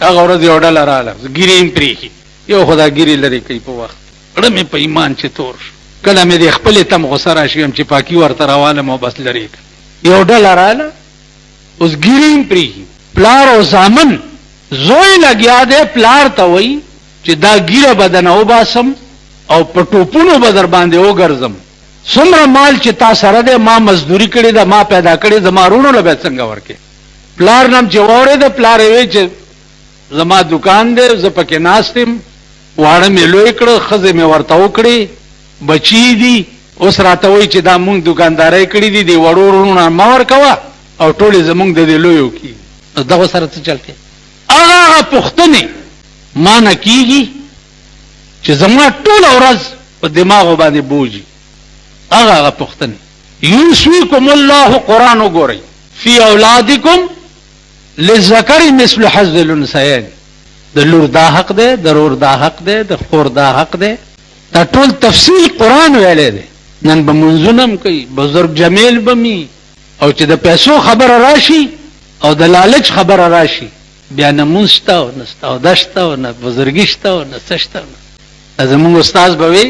هغه ورځ یو ډله رااله ګیرې یې پرېښي یو خو دا ګیرې لرې کوي په وخت زړه مې په ایمان چې تور شو کله مې د خپلې تم غوسه راشي هم چې پاکي ورته راوالم او بس لرې کړم یو ډله رااله اوس ګیرې یې پرېښي پلار او زامن زوی لګیا دی پلار ته وایي چې دا ګیره به دنه وباسم او په ټوپونو به در باندې وګرځم څومره مال چې تا سره دی ما مزدوري کړې ده ما پیدا کړې زما وروڼو له به څنګه ورکې پلار نم چې واورېده پلار یې وایي چې زما دکان دی زه پکې ناست یم واړه مې لوی کړه ښځې مې ورته وکړې بچي دي اوس راته وایي چې دا مونږ دکاندارۍ کړې دي د وړو وروڼو مه ورکوه او ټولې زمونږ د دې لویو کېږي دغه سره څه چل کوي هغه پوښتنې ما نه کېږي چې زما ټوله ورځ په دماغو باندې بوجي هغه پوښتنې یوصیکم الله قرآن وګورئ فی اولادکم للذکر مثل حظ الانثیین د لور دا حق دی د رور دا حق دی د خور دا حق دی دا ټول تفصیل قرآن ویلی دی نن به منځونه هم کوي بزرگ جمیل به می او چې د پیسو خبره راشي او د لالچ خبره راشي بیا نه مونځ شته او نه شته او ده شته او نه بزرګي شته او نه څه شته زمونږ استاذ به وي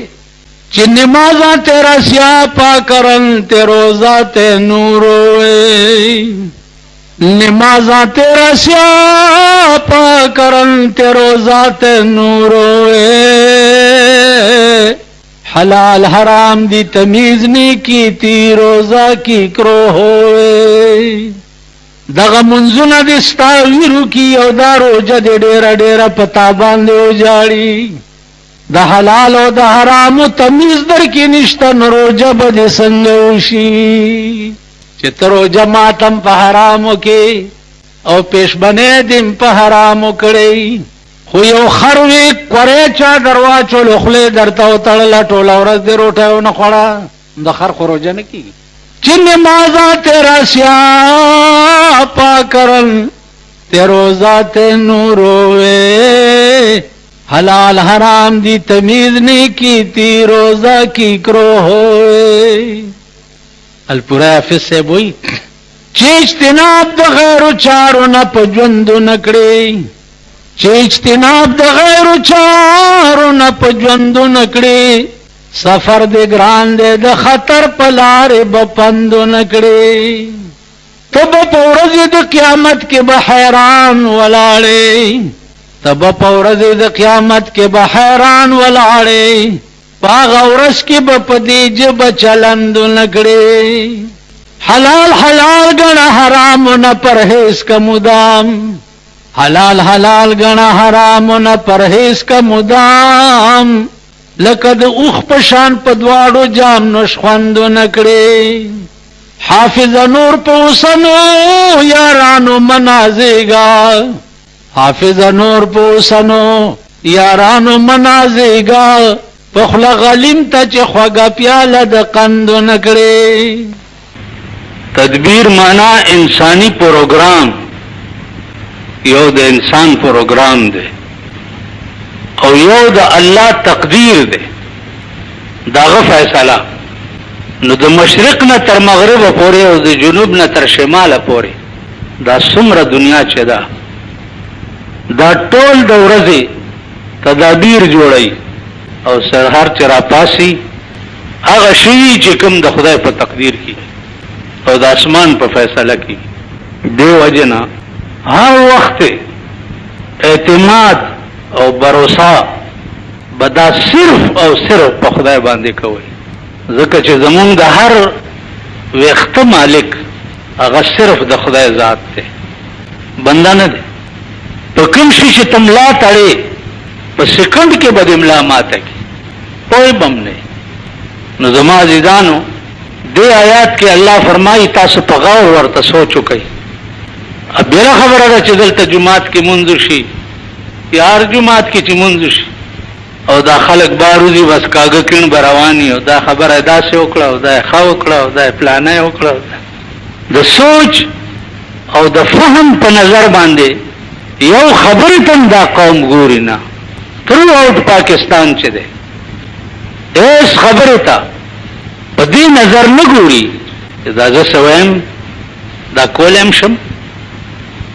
چې نمازاں تیرا سیاہ پا کرن تیروزہ تے نوروے نمازاں تیرا سیاہ پا کرن تیروزہ تے نوروے حلال حرام دی تمیز نہیں کی تی روزہ کی کرو ہوئے دغه منځونه دې ستا ویرو کی او دا روجه دې ډېره ډېره پتا باندې وجاړي د حلال او د حرامو تمیز در کې نشته نو روجه به دې څنګه وشي چې ته روجه ماتم په حرامو کې او پیشبنې دې په حرامو کړی خو یو خر وي کورې چا در واچولو خولې درته وتړله ټوله ورځ دې روټۍ ونه خوړه د خر خو روجه نه کېږي چې نمازاں تیرا سیاہ پا کرن تیروزہ تے نوروے حلال حرام دی تمیز نہیں کی تی روزہ کی کرو ہوئے الپورا حافظ سے بوئی چې اجتناب د غیرو چارو نه په ژوندو نه کړې چې اجتناب د غیرو چارو نه په ژوندو نه کړې سفر دے گران دے د خطر پلارے بپندو نکڑے تب پورز د قیامت کے بحیران ولاڑے تب پورز د قیامت کے بحیران ولاڑے پاغ ورس کے بپدیج بچلندو نکڑے حلال حلال گنا حرام نہ پرہیز کا مدام حلال حلال گنا حرام نہ پرہیز کا مدام لقد اوخ پشان پدواړو جام نشخوندو نکړي حافظ نور پوسنو یارانو منازیگا حافظ نور پوسنو یارانو منازیگا پخلا غلیم تا چه خواگا پیالا دا قندو نکړي تدبیر مانا انسانی پروگرام یو د انسان پروگرام دی او یو د الله تقدیر دی داغه فیصله نو د مشرق نه تر مغرب پورې او د جنوب نه تر شمال پورې دا څومره دنیا چې دا ټول د ورځې تدابیر جوړي او سرهار چې راپاسي هغه شی چې کوم د خدای په تقدیر کې او د اسمان په فیصله کې دی وجنا هر وخت اعتماد او بروسا بدا صرف او صرف په خدای باندې کوي ځکه چې زمونږ د هر وخت مالک هغه صرف د خدای ذات دی بنده نه دی په کوم شي چې تم لا تړې په سکند کې به املا ماته کی کوئی بم نه نو زما عزیزانو دې آیات کې الله فرمایي تاسو په غور ورته سوچ وکړئ ابیره خبره ده چې دلته جمعات کې منځ شي یار جمعات کې چې منځ شي او دا خلک باروزی بس کاغه کین بروانی او دا خبره داسې وکړه او دا ښه وکړه او دا پلانې وکړه د سوچ او د فهم په نظر باندې یو خبره تم دا قوم ګوري نه تر اوټ پاکستان چې ده ایس خبره تا په دې نظر نه ګوري دا زه سویم دا کولم شم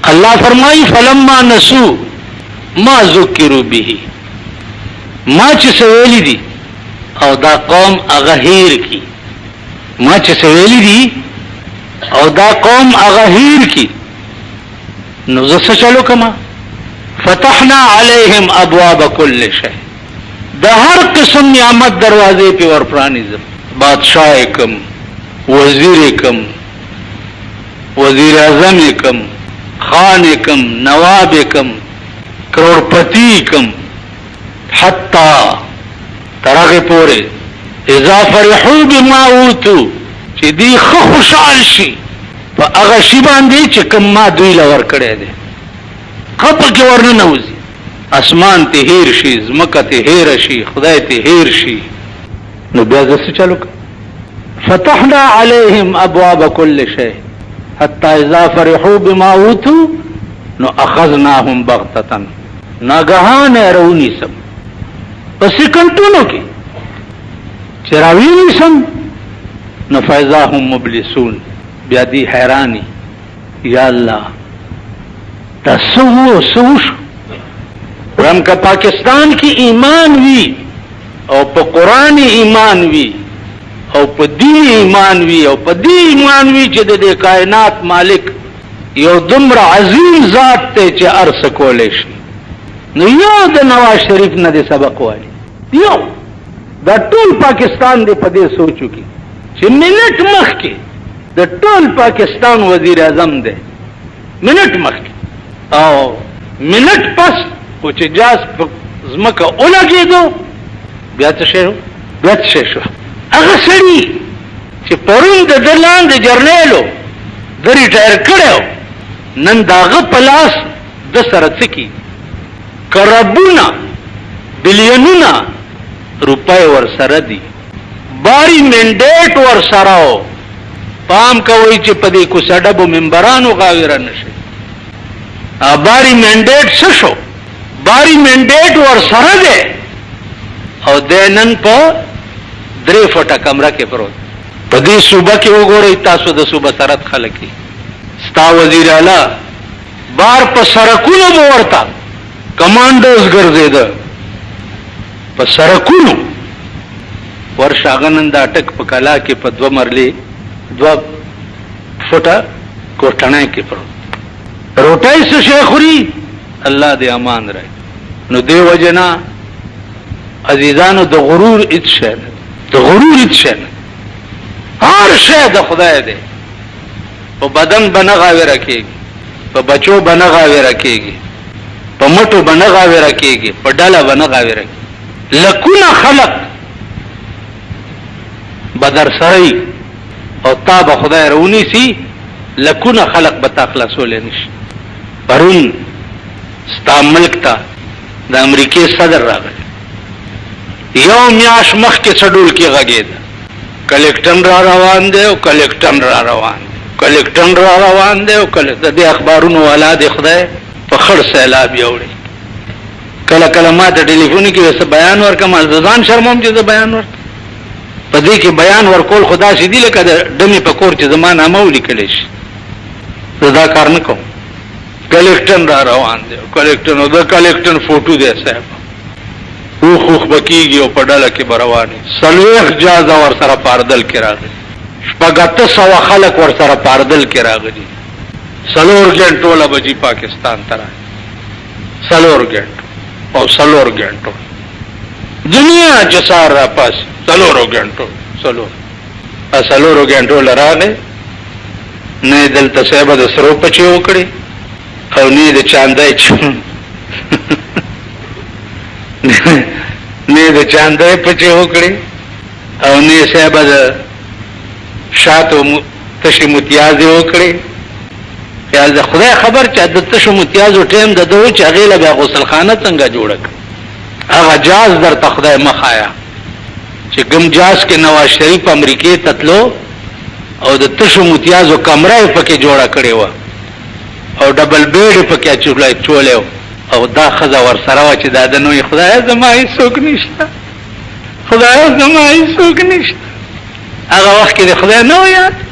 الله فرمایي فلما نسو ما ذکروا به ما چې سویلی دي او دا قوم هغه هیر کی ما چې سویلی دي او دا قوم هغه هیر کی نو زه څه چلو کما فتحنا علیهم ابواب كل شيء د هر قسم نعمت دروازې په ور پرانیزم بادشاہ کم وزیر کم وزیر اعظم کم خان کم نواب کم کروڑپتی کم حتی ترغه پوره اذا فرحوا بما اوتوا چې دی خوشحال شي په هغه شی باندې چې کوم ما دوی لور کړی دی خپل کې ورنه نوځي اسمان ته هیر شي زمکه ته هیر شي خدای ته هیر شي نو بیا څه چلو فتحنا عليهم ابواب كل شيء حتى اذا فرحوا بما اوتوا نو اخذناهم بغتة ناګهان رونی سم پس کنټونو کې چراوی سم نو فاذا هم مبلسون بیا دی حیرانی یا الله تاسو سوش رم کا پاکستان کی ایمان وی او په قران ایمان وی او په دین ایمان وی او په دین ایمان وی چې د کائنات مالک یو دمر عظیم ذات ته چې ارس کولې شي نو یو د نواز شریف نه د سبق والی یو دا ټول پاکستان دې په دې سوچو کې چې منټ مخ کې د ټول پاکستان وزیر اعظم دی منټ مخ کې او منټ پس او چې جاس زمکه اولګېدو بیا څه شو بیا څه شو هغه سړي چې پرون د دلان د جرنیلو د ریټایر کړو نن داغه پلاس د سره څکی کربونه بلیونونه روپای ور سره دي باری منډیټ ور سره پام کوي چې په دې کو سړبو منبرانو غاویر نشي باری منډیټ څه شو باری منډیټ ور سره ده او دنن په 3 فټه کمره کې پروت په دې صوبه کې وګورئ تاسو د صوبه سرحد خلک ستا وزیر اعلی بار په سرکونو ورتا کمانډوز ګرځیدا په سرکونو ورشاغنن دا ټک په کلا کې په 2 مرلي 2 فټه کوټنه کې پروت روټای څه شیخوري الله دې امان راي نو دی وجنا عزیزانو د غرور اتشن د غرور اتشن هر شی د خدای دی په بدن بنغاوي راکېږي په بچو بنغاوي راکېږي په مټو بنغاوي راکېږي په ډاله بنغاوي راکېږي لکونه خلق بدر سره او تا به خدای رونی سي لکونه خلق به تخلصول نشي پرون ستا ملک ته د امریکای صدر راغلی یو میاش مخ کې سډول کې غږید کلیکټن را روان دی او کلیکټن را روان دی کلیکټن را روان دی او کله د اخبارونو والا دی خدای په خړ سیلاب یوړي کله کله ما ته ټلیفون کې وسه بیان ورکم ځان شرموم چې بیان ورک په دې کې بیان ورکول خدا سي دی لکه د دمه په کور چې زمانه مولي کړي شي زدا کار نه کوم کلیکټن را روان دی کلیکټن او د کلیکټن فوټو دی صاحب خوخ بکیږي او په ډاله کې برواني سلوخ جاز ور سره پاردل کې راغلي شپږ 100 خلک ور سره پاردل کې راغلي سلور ګنټو لا بجی پاکستان تر سلور ګنټو او سلور ګنټو دنیا جسار را پاس سلور ګنټو سلور ګنټو لراله نه دلته صاحب د سرو پچې وکړي او نه د چاندای چون نه د چاندای پچې وکړي او نه صاحب د شاتو تشي متیاز وکړي خیال د خدای خبر چې د تشو متیازو ټیم د دوی چې غیله بیا غسل خانه څنګه جوړ کړ هغه جاز در تخدای مخایا چې ګم جاز کې نواز شریف امریکای تتلو او د تشو متیازو کمره پکې جوړه کړې و او ډبل بیډ پکې چولې او دا خزه ور سره و چې دا د نوې خدای زما هیڅ څوک نشته خدای زما هیڅ څوک نشته هغه وخت کې د خدای نو یاد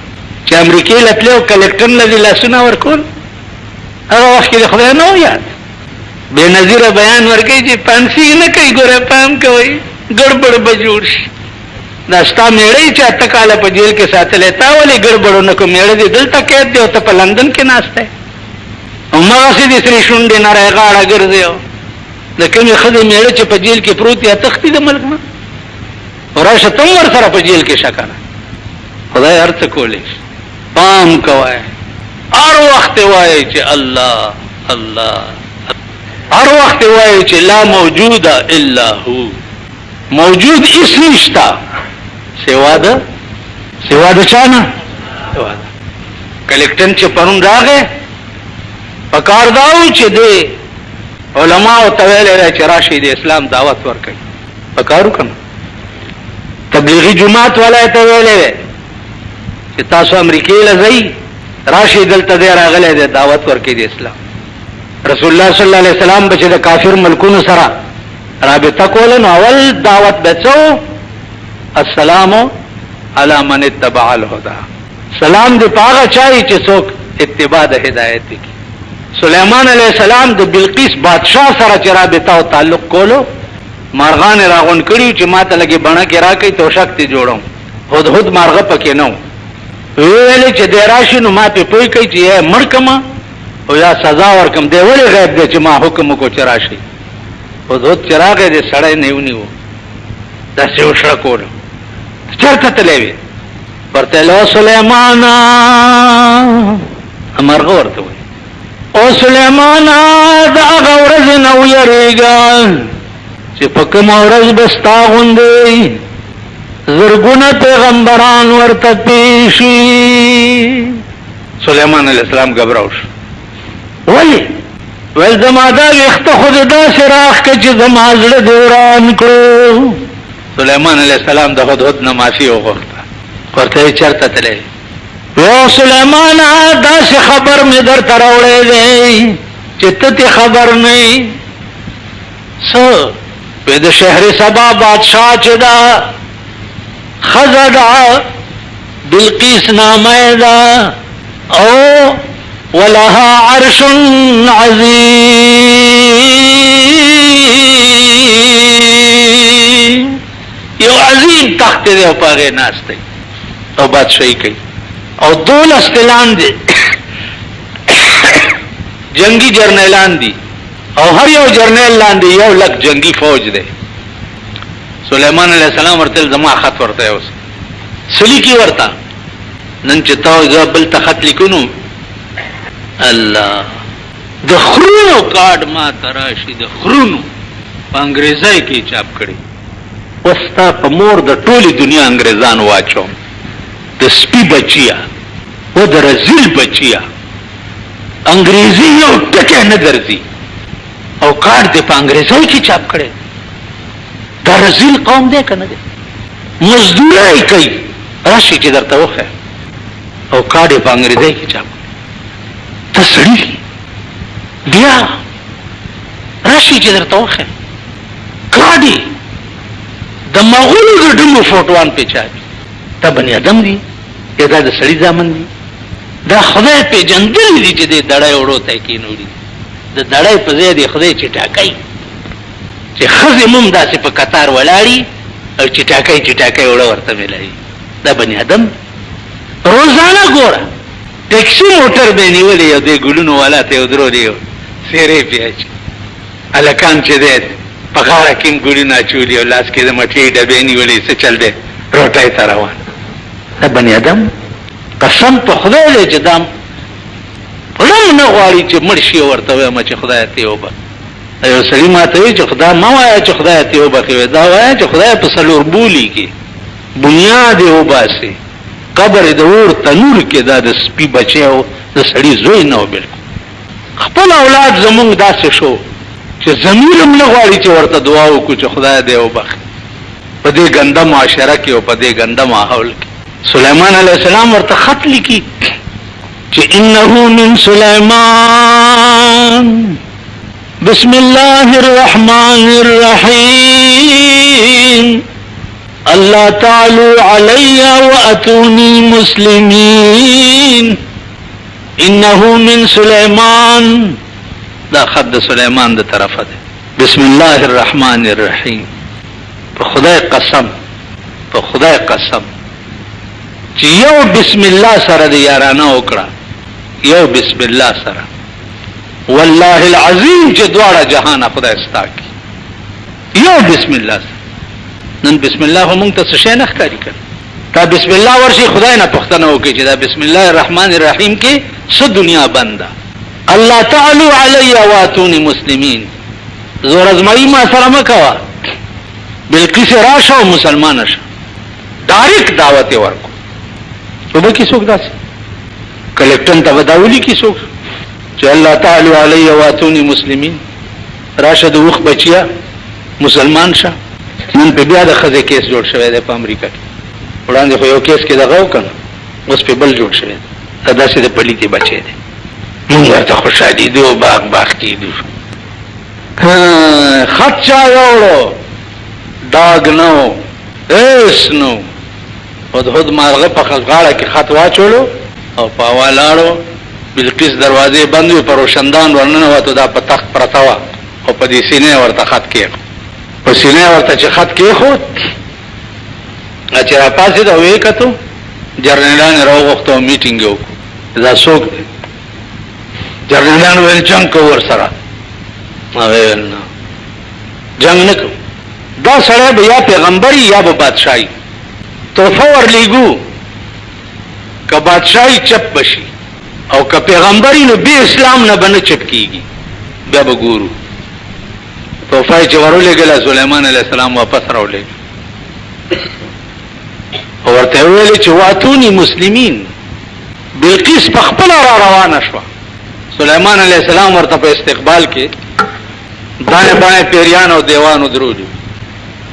چې امریکای لتلو کلیکټر لدی لاسونه ورکول هغه وخت کې د خدای نو یاد बेनजीर बयान ورکړي چې پانسی نه کوي ګوره پام کوي ګړبړ بجوړ شي دا ستا میړی چې اته کاله په جیل کې ساتلې تا ولې ګړبړ نه کو میړی دې دلته قید دی او ته په لندن کې ناشته همغسې دې سرې شونډې نه راغاړه ګرځي د کومې ښځې میړه چې په جیل کې پروت یا تښتي د ملک نه راشه ته ور سره په جیل کې شکه خدای هر څه کولی شي پام کوئ هر وخت وایي چې الله الله هر وخت وایي چې لا موجود الا هو موجود اس نشتا سوا د چانه کلیکټن چې پرون راغې پکار داو چې دی علماء او تویل چې راشي د اسلام دعوت ورکړي پکارو کنه تبلیغی جماعت والے ته ویلې چې تاسو امریکای لځئ راشي دلته دی راغلی دی دعوت ورکړي د اسلام رسول الله صلی الله علیه وسلم بچ د کافر ملکونو سره رابطه کول نو اول دعوت بچو السلام علی من اتبع الهدى سلام دی پاغه چای چې څوک اتباع د هدایت کی سلیمان علیہ السلام د بلقیس بادشاہ سره چې رابطه او تعلق کولو مارغان راغون کړي چې ماته لګي بڼه کې راکې توشک ته جوړم هدهد مارغه پکې نو ویل چې د راشي نو ما په پوي کوي چې مړ کما او یا سزا ورکم دی ولې غیب دی چې ما حکم کو چې راشي هدهد چراغه دې سړی نیونیو دا څه وشړه کول چرته تلوي ورته له سليمان امرغه ورته او سليمان دا غورز نو یریګا چې پکم اورز بستا غوندې زرګونه پیغمبران ورته پیشي سليمان عليه السلام غبراوش ولی ول زما دا وخت خود دا شراخ کې چې زما زړه دوران کړو سليمان عليه السلام د هدهد نه معافي وغوښته ورته چرته تللی یو سليمان دا خبر می در تراوړې دی چې ته خبر نه سو په د شهر سبا بادشاہ چې دا خزدا بلقیس نامه دا او ولها عرش عظیم یو عظیم تخت دی او پاغه ناشته او بادشاہي کوي او 12 تلان دي جنگي جرنیلان دي او هر یو جرنیل لاندې یو لک جنگي فوج دی سليمان عليه السلام ورته زما خط ورته اوس سلی کی ورته نن چې تاسو بل ته خط لیکونو الله د خرونو کارد ما تراشي د خرونو په انګريزي کې چاپ کړي وستا په مور د ټولي دنیا انګريزان واچو د سپي بچیا و د رزیل بچیا انګريزي یو ټکه نه درځي او کارد په انګريزي کې چاپ کړي دا رزیل قوم دی کنه دی مزدوري کوي راشي چې درته وخه او کارد په انګريزي کې چاپ تسړي بیا راشي چې درته وخه کارد د مغولو د ډمو فوټوان په چاپي ته بني ادم دی یا دا د سړي ځامن دی دا خدای په جندل دي چې د دړای وړو ته کې نوري د دړای په ځای دی خدای چې ټاکای چې خزه موم داسې په قطار ولاړی او چې ټاکای وړو ورته ملایي دا بني ادم روزانه ګوره ټیکسي موټر به نیولې یو د ګلونو والا ته ودرو دی سیرې پیاچ الکان چې دې پغاره کې ګلونه چولې او لاس کې د مټي ډبې نیولې څه چل دی روټای ته روان دا بني ادم قسم په خدای له جدام پړم نه غواړي چې مرشي ورته وایم چې خدای ته وبا ایو سړي ماته وي چې خدای ما وایا چې خدای ته وبا کوي دا وایا چې خدای په سلور بولی کې بنیاد وباسي قبر د اور تنور کې دا د سپي بچو د سړي زوی نه بالکل خپل اولاد زمونږ داسې شو چې ضمیر نه غواړي چې ورته دعا وکړو چې خدای دې وبخي په دې ګنده معاشره کې او په دې ګنده ماحول کې سليمان عليه السلام ورته خط لیکي چې انه من سليمان بسم الله الرحمن الرحيم الله تعالى علي واتوني مسلمين انه من سليمان دا خط د سلیمان د طرفه ده. بسم الله الرحمن الرحیم. په خدای قسم، په خدای قسم چې یو بسم الله سره د یارانه وکړه، یو بسم الله سره، والله العظیم چې دواړه جهان خدای ستا کی، یو بسم الله سره. نن بسم الله هم موږ ته څه شی نه ښکاري کړ. دا بسم الله ورشي خدای نه پوښتنه وکړي چې دا بسم الله الرحمن الرحیم کې څه دنیا بنده. الله تعالی علی واتونی مسلمین، زور ازمایی ما سره مکوا، بلقیس راشه او مسلمان شه، ډایرک دعوت ورکو. صبح کی څوک داسې کلیکټن ته وداولی کی څوک چې الله تعالی علی واتونی مسلمین، راشه د وخ بچیا مسلمان شه. نن په بیا د خزه کیس جوړ شوی دی په امریکا کې. وړاندې خو یو کیس کې دغه وکړ، اوس په بل جوړ شوی دی. دا داسې د پلیتې بچی دی. موږ ورته خوشحالي دي او باغ کېدو. خط چا یوړو، داغ نو، ایس نو، هدهد مارغه په غاړه کې خط واچولو او په هوا لاړو. بلقیس دروازې بند وې، په روشندان ورننوتو، دا په تخت پرته وه او په دې سینې ورته خط کېښود. په سینې ورته چې خط کېښود، چې راپاسېد او ویې کتو، جرنیلان یې راوغوښته او میټینګ یې وکړو. دا څوک دی؟ جرنیلان ویل جنګ کوو ورسره. هغه ویل نه، جنګ نه کوو. دا سړی به یا پیغمبري یا به بادشاهي. تحفه ورلیږو، که بادشاهي چپ بشي او که پیغمبري نو بې اسلام نه به نه چپ کېږي، بیا به ګورو. تحفه یې چې ورولېږله سلیمان علیه السلام واپس راولېږه او ورته یې ویلې چې واتوني مسلمین. بلقیس په خپله را روانه شوه. سلیمان علیه السلام ورته په استقبال کې دانې باندې پیریان او دیوانو درولي،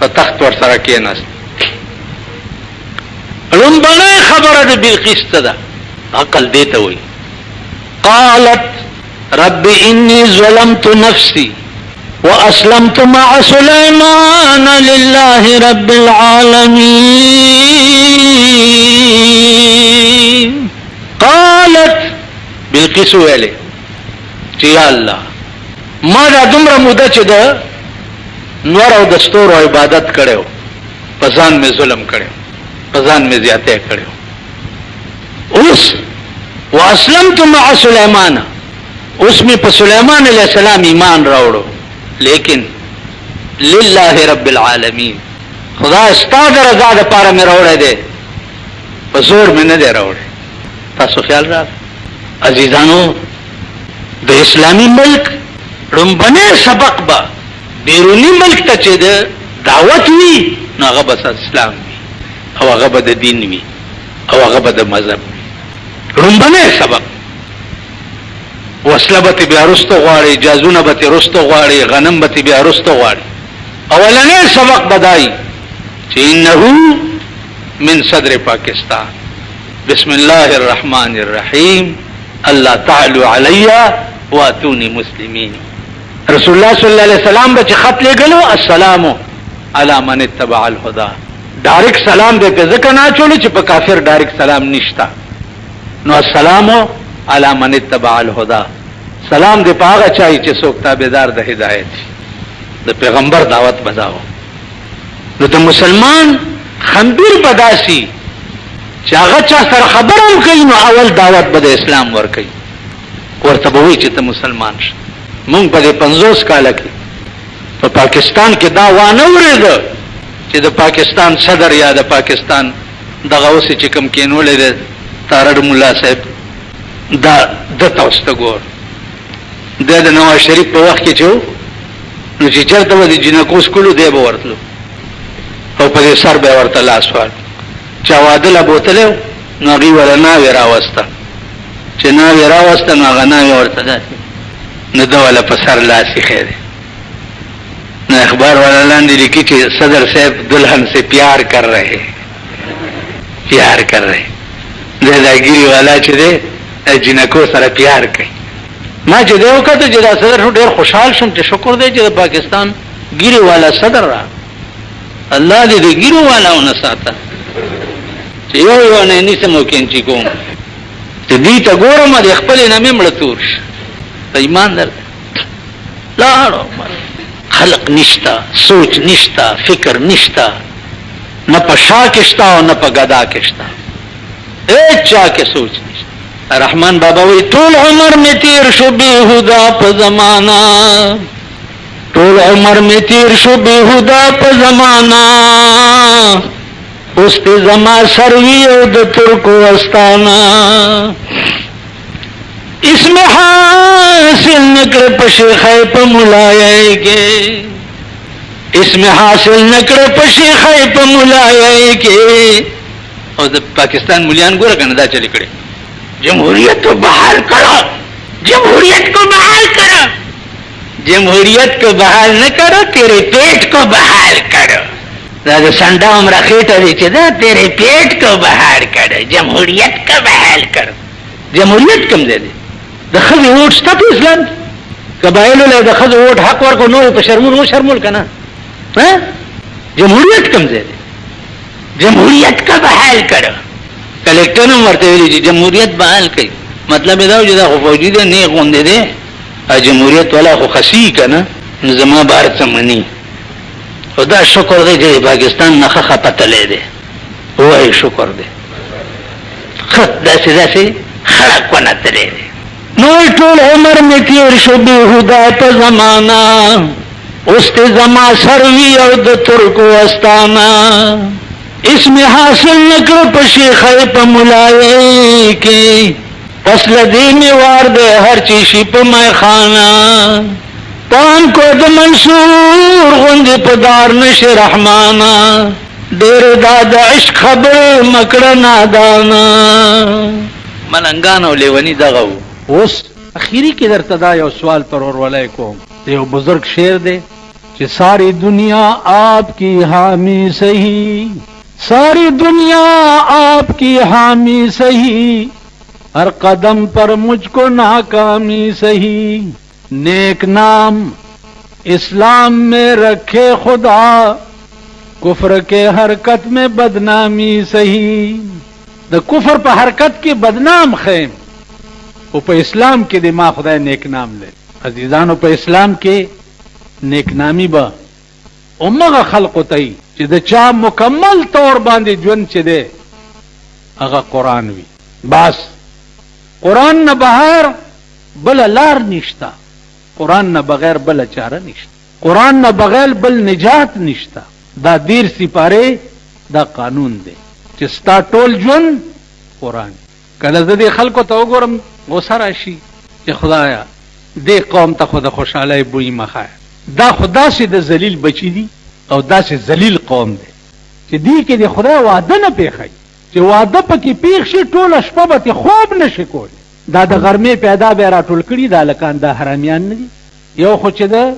په تخت ورسره کېناست. لومبنۍ خبره د بلقیس څه ده؟ عقل دې ته وایي. قالت رب انی ظلمت نفسی واسلمت مع سلیمان لله رب العالمین. قالت بلقیس ویلې چې یا الله، ما دا دومره موده چې د نور او د ستورو عبادت کړو، په ځان مې ظلم کړو، په ځان مې زیاته کړو. اوس واسلمت مع سلیمان، اوس مې په سلیمان علیه السلام ایمان راوړو، لیکن لله رب العالمین، خدا ستا د رضا دپاره مې راوړی دی، په زور مې نه دی راوړی. تاسو خیال راغی عزیزانو؟ د اسلامي ملک لومبنی سبق به بیرونی ملک ته چې د دعوت وي، نو هغه به اسلام وي او هغه به د دین وي او هغه به د مذهب وي. لومبنی سبق. وسله به بیا رستو غواړي، جازونه به رستو غواړي، غنم به بیا رستو غواړي. اولنی سبق بدای چې انه من صدر پاکستان، بسم الله الرحمن الرحیم، الله تعالی علی واتونی مسلمین. رسول الله صلی الله علیه وسلم به خط لګلو، السلام علی من اتبع الهدى. ډایرک سلام به په ځکه نه چولو چې په کافر ډایرک سلام نشتا، نو السلام علی من اتبع الهدى. سلام دې په هغه چای چې څوک تابعدار د هدایت، د پیغمبر دعوت بداو. نو د مسلمان خنبیر بداسي چې هغه چا سره خبره هم کوي، نو اول دعوت به د اسلام ورکوي، ورته به وایي چې ته مسلمان شه. مونږ په دې 50 کاله کې په پاکستان کې دا وانه ورېده چې د پاکستان صدر یا د پاکستان دغه اوس چې کوم کینولې ده تارړ مولا صاحب، دا د تاسو ته ګور د نواز شریف په وخت کې چې نو چې چېرته به د جنکو سکولو دی به ورتلو او په دې سر به ورته لاس وار چا واده له بوتلو، نو هغې وله ناوې راوسته، چې ناوې راوسته نو هغه ناوې ورته داسې، نو ده وله په سر لاس ایښی دی. نو اخبار والا لاندې لیکي چې صدر صاحب دلہن سے پیار کر رہے، پیار کر رہے. دا ګیري والا چې دی جنکو سره پیار کوي. ما چې دی وکتو چې دا صدر ډېر خوشحال شوم چې شکر دی چې د پاکستان ګیري والا صدر را، الله دې د ګیرو والا ونه ساته چې یو نه نیسم او کینچي کوم، چې دې ته ګورم د خپل نامې مړه تور شي. ایمان درته لاړ عمر خلق نشتا، سوچ نشتا، فکر نشتا، نہ پا شاہ کشتا اور نہ پا گدا کشتا، ایک چاہ کے سوچ نشتا. رحمان بابا وی طول عمر میں تیر شو بیہودا پا زمانہ، طول عمر میں تیر شو بیہودا پا زمانہ، اس تے زما سروی او د ترکو استانا. اس میں حاصل نکڑ پشیخے پا ملائے کے، اس میں حاصل نکڑ پشیخے پا ملائے کے. اور پاکستان ملیان گورا کنا دا چلے کڑے جمہوریت کو بحال کرو، جمہوریت کو بحال کرو. جمہوریت کو بحال نہ کرو، تیرے پیٹ کو بحال کرو. دا سنڈا عمرہ خیٹا دی چی دا تیرے پیٹ کو بحال کرو، جمہوریت کو بحال کرو. جمہوریت کم دے دے دا خضی ووٹ ستا پی اسلام کی قبائلو لے دا خضی ووٹ حق ورکو نو پا شرمول کنا. جمہوریت کم دے دے، جمہوریت کا بحال کرو. کلیکٹر نے مرتے ہوئے جی جمہوریت بحال کئی مطلب دا جدا خو فوجی دے نیک غندے دے جمہوریت والا خو خسی کنا نظمہ بارت سمنی. خدا شکر دے جی پاکستان نخخ پتہ لے دے وہی شکر دے خط دا سے خڑک ونت لے دے. نوی طول عمر میں تیر شو بیہودا پا زمانہ، اس تے زما سروی او د ترکو استانا. اس میں حاصل نکر پا شیخے پا ملائے کے، پس لدی میں وار دے ہر چیشی پا میں خانہ. پان کو د منصور غند پدار نش رحمانا، دیر داد عشق خبر مکڑ نادانا. ملنگان او لیونی دغو. اس اخیری کی در تدا یو سوال پر اور علیکم یو بزرگ شیر دے کہ ساری دنیا آپ کی حامی سہی، ساری دنیا آپ کی حامی سہی، ہر قدم پر مجھ کو ناکامی سہی. نیک نام اسلام میں رکھے خدا، کفر کے حرکت میں بدنامی سہی. دا کفر پہ حرکت کی بدنام خیم او پہ اسلام کے دماغ خدا نیک نام لے. عزیزانو پہ اسلام کے نیک نامی با امغا خلق تئی چی دا چا مکمل طور باندے جون چی دے اگا قرآن وی. بس قرآن نہ بغیر بل لار نشتا، قرآن نہ بغیر بل چارہ نشتا، قرآن نہ بغیر بل نجات نشتا. دا دیر سپارے دا قانون دے چستا ٹول جون قرآن. کله زدی خلکو ته وګورم غوسه راشي چې خدایا دې قوم ته خود خوشاله بوی مخه، دا خدا سي د ذلیل بچی دي او دا سي ذلیل قوم دي چې دې کې د خدا وعده نه پیخي، چې وعده پکې پیښ شي ټول شپه به خوب نشي کول. دا د غرمې پیدا به راټول کړي دا لکان دا حرامیان نه دي. یو خو چې دا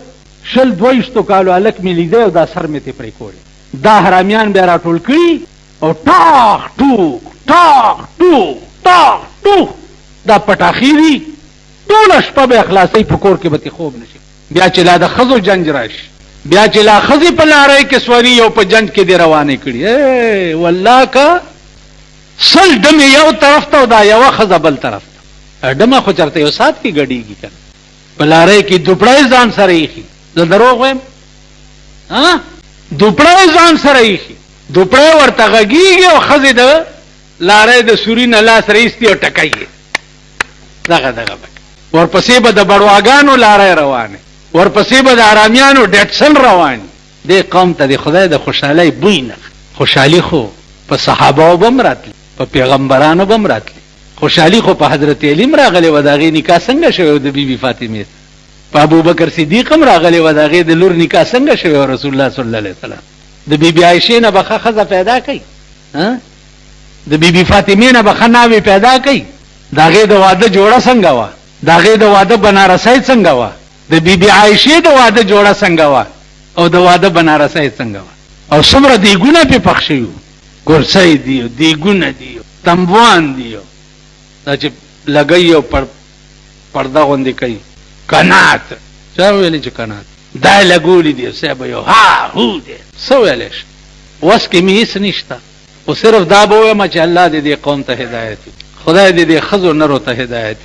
شل دویشتو کالو الک مې لیده او دا سر مې ته پرې کولې، دا حرامیان به راټول کړي او ټاق ټوک ټاق ټوک ټاق ټوک دا پټاخي دي ټول شپه به اخلاصي په کور کې به خوب نشي. بیا چې لا د خزو جنگ راشي، بیا چې لا خزي په لارې کې سوري او په جنگ کې دی روانې کړي، اے والله کا سل دم یو طرف ته او دا یو خزه بل طرف ته دمه خو چرته یو سات کې غړيږي کنه په لارې کې دوپړای ځان سره یې زه دروغ وایم. ها دوپړای ځان سره یې دوپړای ورته غږیږي او خزه د لارې د سوري نه لاس رئیستی او ټکایي دغه ورپسې به د بړواګانو لارې روانه، ورپسې به د آرامیانو ډټسن روان. دې قوم ته د خدای د خوشحالۍ بوی نه، خوشحالي خو په صحابه بم راتلی، په پیغمبرانو بم راتلی، خوشحالي خو په حضرت علی راغلی و داغه نکاح څنګه شوی د بیبي فاطمه، په ابوبکر صدیق راغلی و داغه د لور نکاح څنګه شوی رسول الله صلی الله علیه وسلم. د بیبي عائشې نه بخه خزه پیدا کړي، ها د بیبي فاطمه نه بخه ناوی پیدا کړي، داغه د واده جوړه څنګه وا، داغه د واده بنارسای څنګه وا، د بیبي عائشې د واده جوړه څنګه وا او د واده بنارسای څنګه وا، او څومره دی ګونه په پخښیو ګورسای دیو دی ګونه دیو تمبوان دیو دا چې لګي او پرده غوندې کوي قنات چا ویلې چې قنات دا لګولې دی صاحب یو ها هو دی سو ویلې وس کې میس نشتا او صرف دا به ما چې الله دې قوم ته هدایت خدای دې خزو نرو ته هدایت